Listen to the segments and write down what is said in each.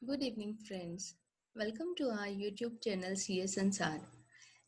Good evening, friends. Welcome to our YouTube channel CS Ansar.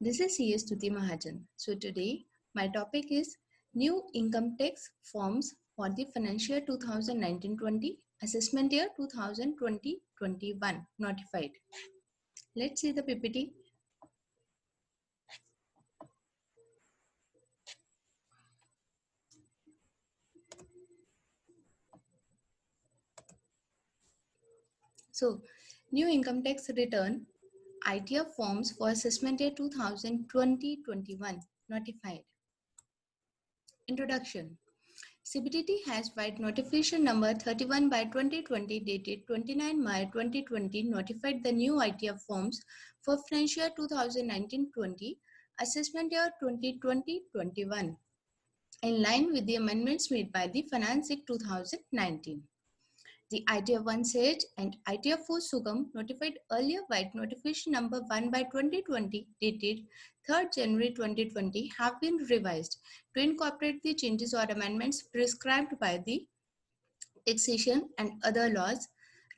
This is CS Tuti Mahajan. So today, my topic is new income tax forms for the financial year 2019-20, assessment year 2020-21 notified. Let's see the PPT. So, new income tax return ITF forms for assessment year 2020-21 notified. Introduction. CBDT has filed notification number 31 by 2020 dated 29 May 2020 notified the new ITF forms for financial year 2019-20, assessment year 2020-21 in line with the amendments made by the Finance Act 2019. The ITF-1 Sage and ITF-4 Sugam notified earlier by notification number 1 by 2020 dated 3rd January 2020 have been revised to incorporate the changes or amendments prescribed by the taxation and other laws,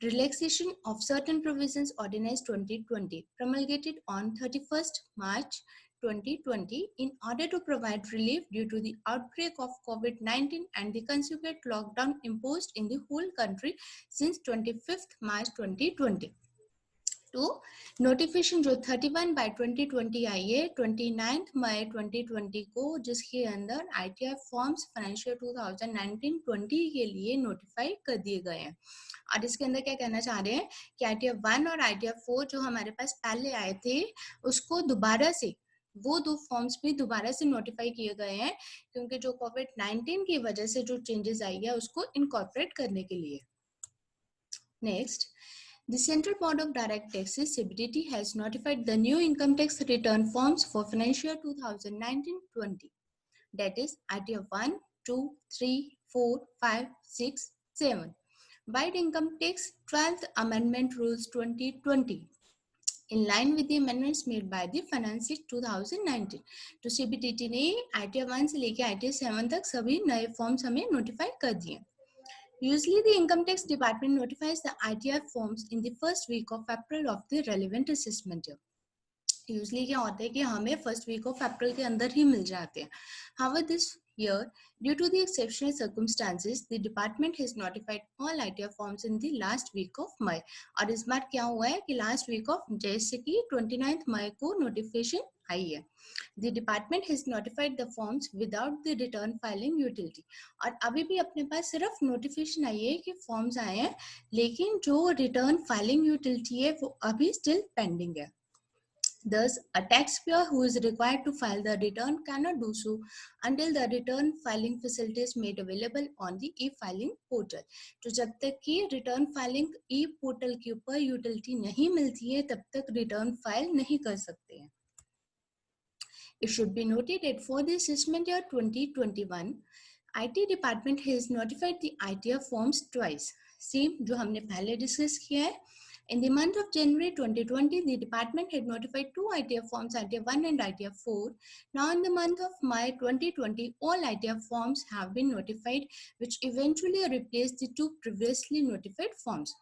relaxation of certain provisions ordinance 2020 promulgated on 31st March 2020 in order to provide relief due to the outbreak of COVID-19 and the consequent lockdown imposed in the whole country since 25th March 2020. तो notification जो 31 bye 2020 आई है 29 मई 2020 को, जिसके अंदर ITF forms financial 2019-20 के लिए notify कर दिए गए हैं। और इसके अंदर क्या कहना चाह रहे हैं कि आईटीएफ 1 और आईटीएफ 4 जो हमारे पास पहले आए थे उसको दोबारा से वो दो फॉर्म्स भी दोबारा से नोटिफाई किए गए हैं, क्योंकि जो कोविड-19 की वजह से जो चेंजेस आई है उसको इनकॉर्पोरेट करने के लिए। Next, the Central Board of Direct Taxes (CBDT) has notified the new income tax return forms for financial year 2019-20. That is ITF 1, 2, 3, 4, 5, 6, 7. By the Income Tax 12th Amendment Rules 2020. In line with the amendments made by the Finance Act 2019. तो CBDT ने ITF 1 से लेके ITF 7 तक सभी नए forms हमें notify कर दिए। Usually, the Income Tax Department notifies the ITF forms in the first week of April of the relevant assessment year. Usually क्या होता है कि हमें first week of April के अंदर ही मिल जाते हैं। However, this year, due to the exceptional circumstances, the department has notified all ITF forms in the last week of May. और इस बार क्या हुआ है कि last week of जैसे कि 29th मई को notification आई है। The department has notified the forms without the return filing utility. और अभी भी अपने पास सिर्फ नोटिफिकेशन आई है कि फॉर्म्स आए हैं, लेकिन जो रिटर्न फाइलिंग यूटिलिटी है वो अभी स्टिल पेंडिंग है। Thus, a taxpayer who is required to file the return cannot do so until the return filing facility is made available on the e-filing portal. तो जब तक कि रिटर्न फाइलिंग ई portal के ऊपर यूटिलिटी नहीं मिलती है तब तक रिटर्न फाइल नहीं कर सकते हैं। It should be noted that for the assessment year 2021, IT department has notified the ITF forms twice. Same जो हमने पहले डिस्कस किया है। In the month of January 2020, the department had notified two ITF forms, ITF 1 and ITF 4. Now in the month of May 2020, all ITF forms have been notified, which eventually replaced the two previously notified forms.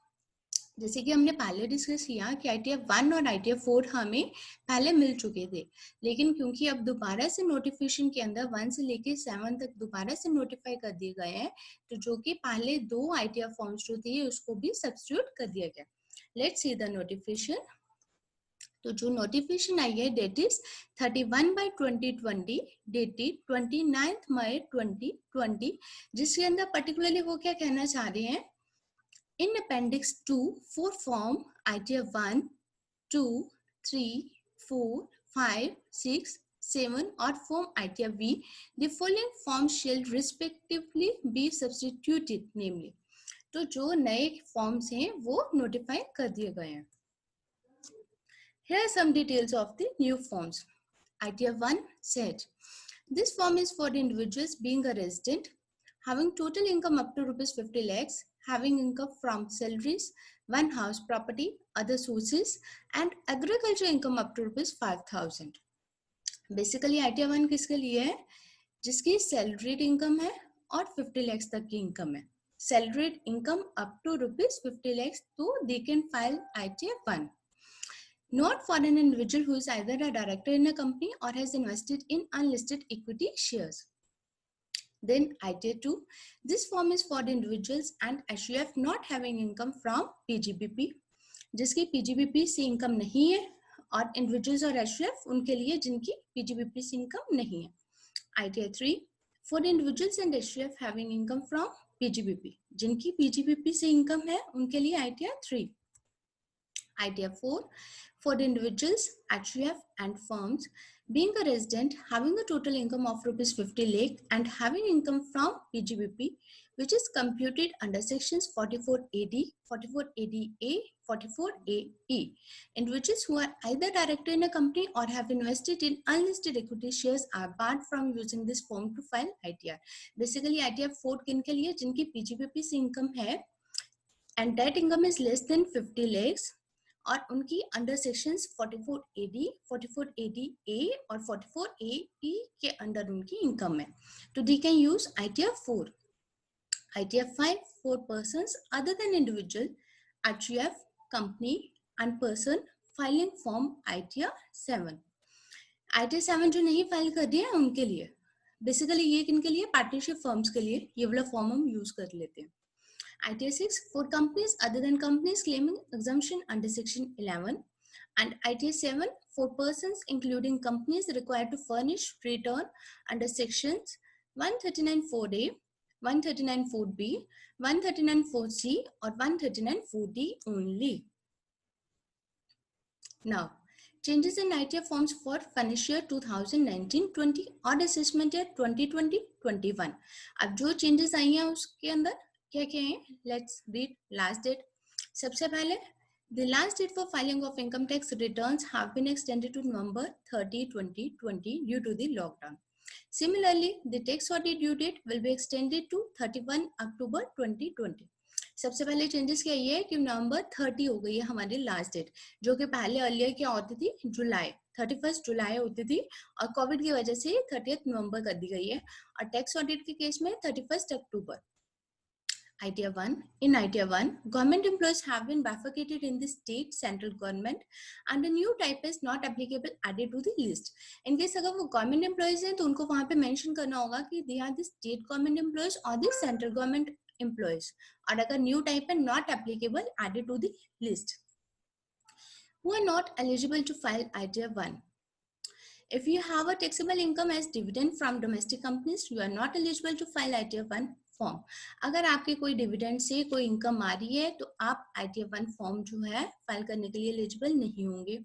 जैसे कि हमने पहले discuss किया कि ITF 1 और ITF 4 हमें पहले मिल चुके थे, लेकिन क्योंकि अब दोबारा से नोटिफिकेशन के अंदर 1 से लेके 7 तक दोबारा से नोटिफाई कर दिए गए हैं, तो जो कि पहले दो ITF फॉर्म्स जो थे उसको भी सब्स्टिट्यूट कर दिया गया। Let's see the notification. तो जो नोटिफिकेशन आई है डेट इज 31 बाय 2020 डेटेड 29 मई 2020, जिसके अंदर पर्टिकुलरली वो क्या कहना चाह रहे हैं। In Appendix 2, for form ITF 1, 2, 3, 4, 5, 6, 7 or form ITF V, the following forms shall respectively be substituted, namely. तो जो नए फॉर्म्स हैं वो नोटिफाई कर दिए गए हैं। Here are some details of the new forms. ITF 1 said, this form is for individuals being a resident, having total income up to rupees 50 lakhs, having income from salaries, one house property, other sources, and agriculture income up to rupees 5,000. Basically, ITF 1 किसके लिए है? जिसकी salaried income है और 50 lakhs तक की income है। salaried income up to rupees 50 lakhs, so they can file ITF 1. Not for an individual who is either a director in a company or has invested in unlisted equity shares. Then ITF 2, this form is for the individuals and HUF not having income from PGBP, जिसकी PGBP से income नहीं है, और individuals और HUF उनके लिए जिनकी PGBP से इनकम नहीं है. ITF 3, for the individuals and HUF having income from PGBP, जिनकी PGBP से इनकम है उनके लिए ITF 3. ITF 4, for the individuals, HUF and firms being a resident having a total income of rupees 50 lakh and having income from PGBP, which is computed under sections 44AD, 44ADA, 44AE. Individuals who are either director in a company or have invested in unlisted equity shares are barred from using this form to file ITR. Basically, ITR 4 किनके लिए, जिनकी PGBP से income है and that income is less than 50 lakhs, और उनकी under sections 44AD, 44ADA और 44AE के under उनकी इनकम है, तो they can use ITF 4. ITF 5, for persons other than individual, HUF, company and person filing form ITF 7. ITF 7 जो नहीं file कर दिया है उनके लिए, बेसिकली ये किनके लिए, पार्टनरशिप फर्म्स के लिए ये वाला फॉर्म हम यूज कर लेते हैं. ITF 6, for companies other than companies claiming exemption under section 11, and ITF 7, for persons including companies required to furnish return under sections 139(4)A, 139(4)B, 139(4)C or 139(4)D only. Now, changes in ITF forms for financial year 2019-20 और assessment year 2020-21. अब जो changes आई हैं उसके अंदर क्या क्या है, let's read. Last date, सबसे पहले the last date for filing of income tax returns have been extended to November 30, 2020 due to the lockdown. Similarly the tax audit due date will be extended to 31 October 2020. सबसे पहले changes क्या ये है कि November 30 हो गई है हमारी लास्ट डेट, जो कि पहले अर्लियर क्या होती थी, जुलाई 31 जुलाई होती थी, और कोविड की वजह से 30 November कर दी गई है, और टैक्स ऑडिट के केस में 31 October. ITF 1. In ITF 1, government employees have been bifurcated in the state central government and a new type is not applicable added to the list. In case अगर वो government employees हैं तो उनको वहाँ पे mention करना होगा कि they are the state government employees or the central government employees, और अगर new type है not applicable added to the list. Who are not eligible to file ITF 1? If you have a taxable income as dividend from domestic companies, you are not eligible to file ITF 1 form. अगर आपके कोई dividend से कोई income आ रही है तो आप ITF 1 form जो है फाइल करने के लिए एलिजिबल नहीं होंगे.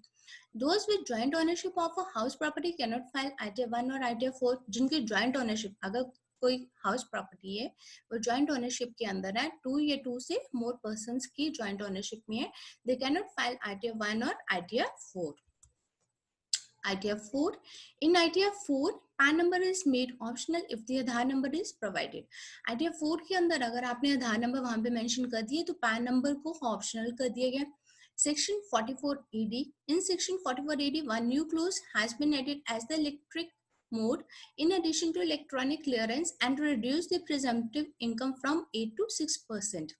Those with joint ownership of a house property cannot file ITF 1 और ITF 4. जिनकी joint ownership, अगर कोई हाउस प्रॉपर्टी है वो जॉइंट ओनरशिप के अंदर है, 2 या 2 से मोर पर्संस की जॉइंट ओनरशिप में है, they can not file ITF 1 और ITF 4. ITF 4. In ITF 4, PAN number is made optional if the Aadhaar number is provided. ITF 4 के अंदर अगर आपने आधार नंबर वहां पे मेंशन कर दिए तो PAN नंबर को ऑप्शनल कर दिया गया. Section 44AD. In Section 44AD, one new clause has been added as the electric mode in addition to electronic clearance and to reduce the presumptive income from 8 to 6%.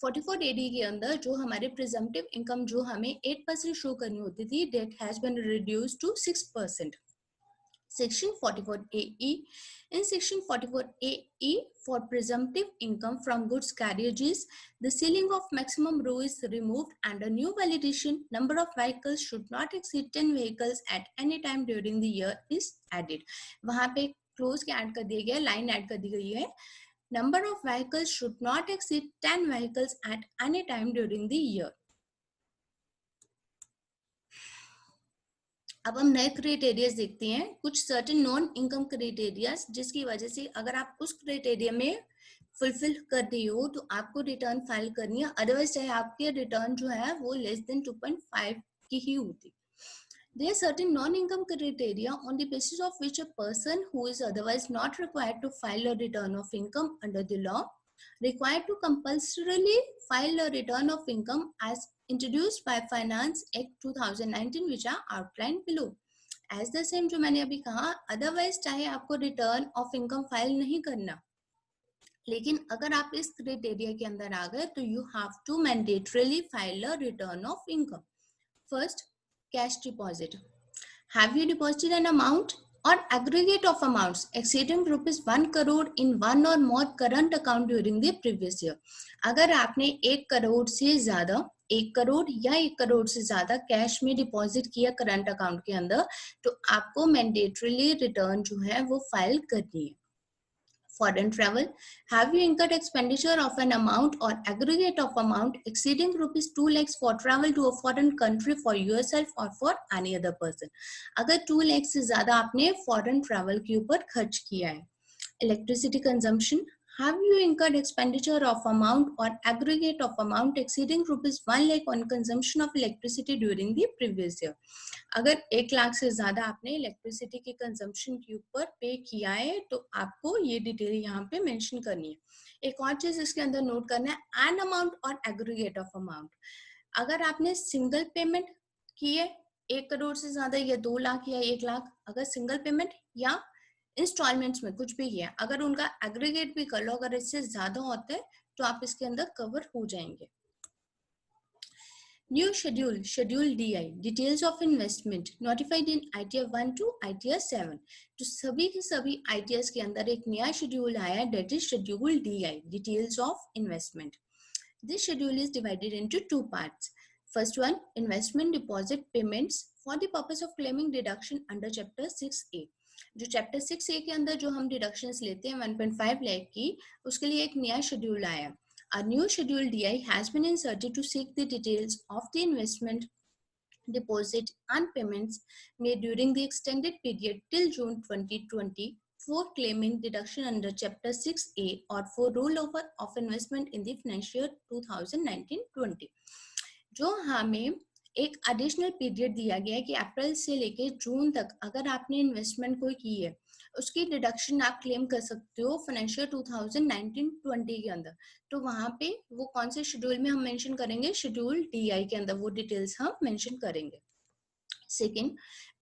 44AD के अंदर जो हमारे presumptive income जो हमें 8% show करनी होती थी, that has been reduced to 6%. Section 44AE. In Section 44AE, for presumptive income from goods carriages, the ceiling of maximum row is removed and a new validation number of vehicles should not exceed 10 vehicles at any time during the year is added. वहाँ पे close के add कर दिया गया, line add कर दी गई है, number of vehicles should not exceed 10 vehicles at any time during the year. अब हम नए क्राइटेरियाज देखते हैं, कुछ सर्टेन नॉन इनकम क्राइटेरियाज जिसकी वजह से अगर आप उस क्राइटेरिया में फुलफिल कर रही हो तो आपको रिटर्न फाइल करनी है, अदरवाइज चाहे आपके रिटर्न जो है वो लेस देन 2.5 की ही होती. There are certain non-income criteria on the basis of which a person who is otherwise not required to file a return of income under the law required to compulsorily file a return of income as introduced by Finance Act 2019 which are outlined below. As the same जो मैंने अभी कहा, otherwise चाहे आपको return of income file नहीं करना, लेकिन अगर आप इस क्राइटेरिया के अंदर आ गए तो you have to mandatorily file a return of income. First, cash deposit. Have you deposited an amount or aggregate of amounts exceeding rupees 1 crore in one or more current account during the previous year? अगर आपने 1 करोड़ से ज्यादा 1 करोड़ या 1 करोड़ से ज्यादा cash में deposit किया current account के अंदर तो आपको मैंडेटरीली रिटर्न जो है वो फाइल करनी है. Foreign travel. Have you incurred expenditure of an amount or aggregate of amount exceeding rupees 2 lakhs for travel to a foreign country for yourself or for any other person? अगर 2 लाख से ज्यादा आपने foreign travel के ऊपर खर्च किया है. Electricity consumption. Have you incurred expenditure of amount or aggregate of amount exceeding rupees 1 lakh on consumption of electricity during the previous year? अगर 1 लाख से ज्यादा आपने इलेक्ट्रिसिटी के कंजम्पशन के ऊपर पे किया है तो आपको ये डिटेल यहाँ पे मेंशन करनी है. एक और चीज इसके अंदर नोट करना है, एन अमाउंट और एग्रीगेट ऑफ अमाउंट. अगर आपने सिंगल पेमेंट की है 1 करोड़ से ज्यादा या 2 लाख या 1 लाख, अगर सिंगल पेमेंट या इंस्टॉलमेंट्स में कुछ भी किया, अगर उनका एग्रीगेट भी कर लो, अगर इससे ज्यादा होता है तो आप इसके अंदर कवर हो जाएंगे. New schedule, Schedule DI, Details of Investment, notified in ITR 1 to ITR 7. तो सभी के सभी ITRs के अंदर एक नया शेड्यूल आया है, that is Schedule DI, Details of Investment. This schedule is divided into two parts. First one, investment deposit payments for the purpose of claiming deduction under Chapter 6A. जो Chapter 6A के अंदर जो हम deductions लेते हैं 1.5 लाख की, उसके लिए एक नया शेड्यूल आया. A new schedule DI has been inserted to seek the details of the investment, deposit and payments made during the extended period till June 2020 for claiming deduction under Chapter 6A or for rollover of investment in the financial year 2019-20. जो हमें एक additional period दिया गया है कि अप्रैल से लेके जून तक अगर आपने इन्वेस्टमेंट कोई की है उसकी डिडक्शन आप क्लेम कर सकते हो फाइनेंशियल 2019-20 के अंदर. तो वहां पे वो कौन से शेड्यूल में हम मेंशन करेंगे, शेड्यूल डीआई के अंदर वो डिटेल्स हम मेंशन करेंगे. Second,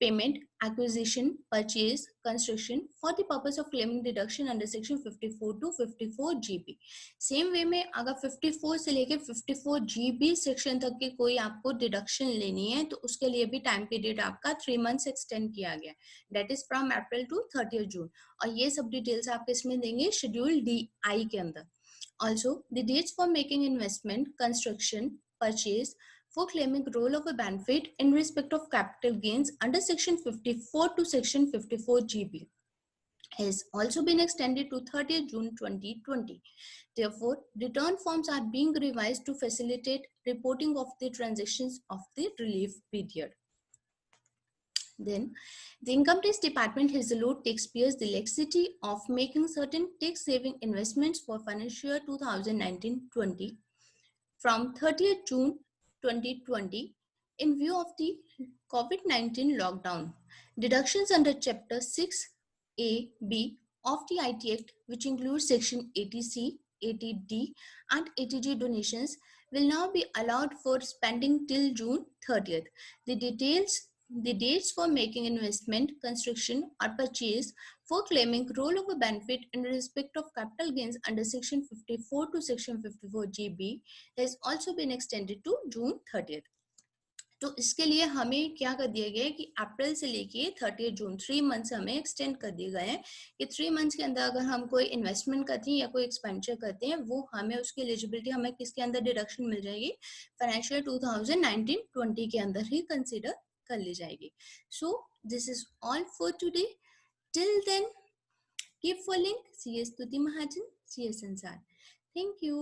payment, acquisition, purchase, construction for the purpose of claiming deduction under section 54 to 54 GB. Same way में अगर 54 से लेके 54 GB सेक्शन तक की कोई आपको डिडक्शन लेनी है तो उसके लिए भी टाइम पीरियड आपका 3 मंथ्स एक्सटेंड किया गया, date is from April to 30 June. और ये सब डिटेल्स आप इसमें देंगे शेड्यूल डी आई के अंदर. Also, the dates for making investment, construction, purchase, for claiming rollover benefit in respect of capital gains under section 54 to section 54 GB has also been extended to 30th June 2020. Therefore, return forms are being revised to facilitate reporting of the transactions of the relief period. Then, the Income Tax Department has allowed taxpayers the laxity of making certain tax-saving investments for financial year 2019-20 from 30th June 2020 in view of the COVID-19 lockdown. Deductions under Chapter 6A-B of the IT Act, which includes Section 80C, 80D and 80G donations, will now be allowed for spending till June 30th. The dates for making investment, construction or purchase for claiming rollover benefit in respect of capital gains under Section 54 to Section 54 GB has also been extended to June 30th. तो इसके लिए हमें क्या कर दिया गया है कि अप्रैल से लेके 30 जून 3 मंथ्स हमें एक्सटेंड कर दिए गए हैं कि 3 मंथ्स के अंदर अगर हम कोई इन्वेस्टमेंट करते हैं या कोई एक्सपेंडिचर करते हैं वो हमें उसकी एलिजिबिलिटी हमें किसके अंदर डिडक्शन मिल जाएगी, फाइनेंशियल 2019-20 के अंदर ही कंसिडर कर ली जाएगी. So this is all for today. Till then keep following CA Stuti Mahajan, CA Sansar. Thank you.